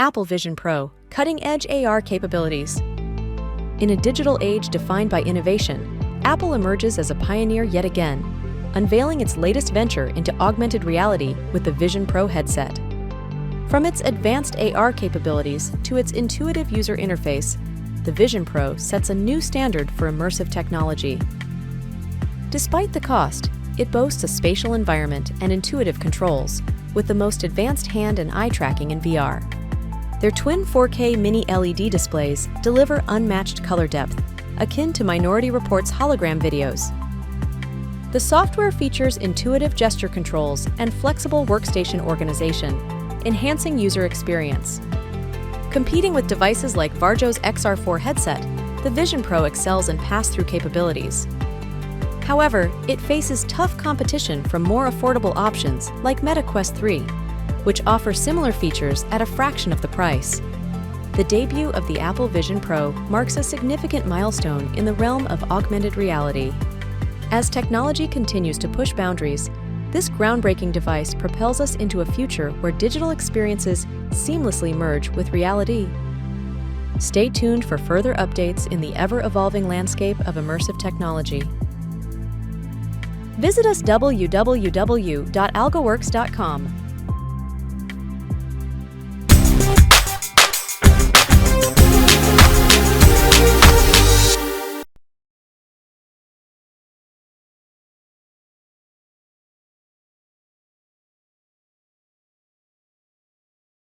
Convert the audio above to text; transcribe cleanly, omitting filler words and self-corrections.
Apple Vision Pro, cutting-edge AR capabilities. In a digital age defined by innovation, Apple emerges as a pioneer yet again, unveiling its latest venture into augmented reality with the Vision Pro headset. From its advanced AR capabilities to its intuitive user interface, the Vision Pro sets a new standard for immersive technology. Despite the cost, it boasts a spatial environment and intuitive controls, with the most advanced hand and eye tracking in VR. Their twin 4K mini LED displays deliver unmatched color depth, akin to Minority Report's hologram videos. The software features intuitive gesture controls and flexible workstation organization, enhancing user experience. Competing with devices like Varjo's XR4 headset, the Vision Pro excels in pass-through capabilities. However, it faces tough competition from more affordable options like Meta Quest 3, which offer similar features at a fraction of the price. The debut of the Apple Vision Pro marks a significant milestone in the realm of augmented reality. As technology continues to push boundaries, this groundbreaking device propels us into a future where digital experiences seamlessly merge with reality. Stay tuned for further updates in the ever-evolving landscape of immersive technology. Visit us www.algoworks.com.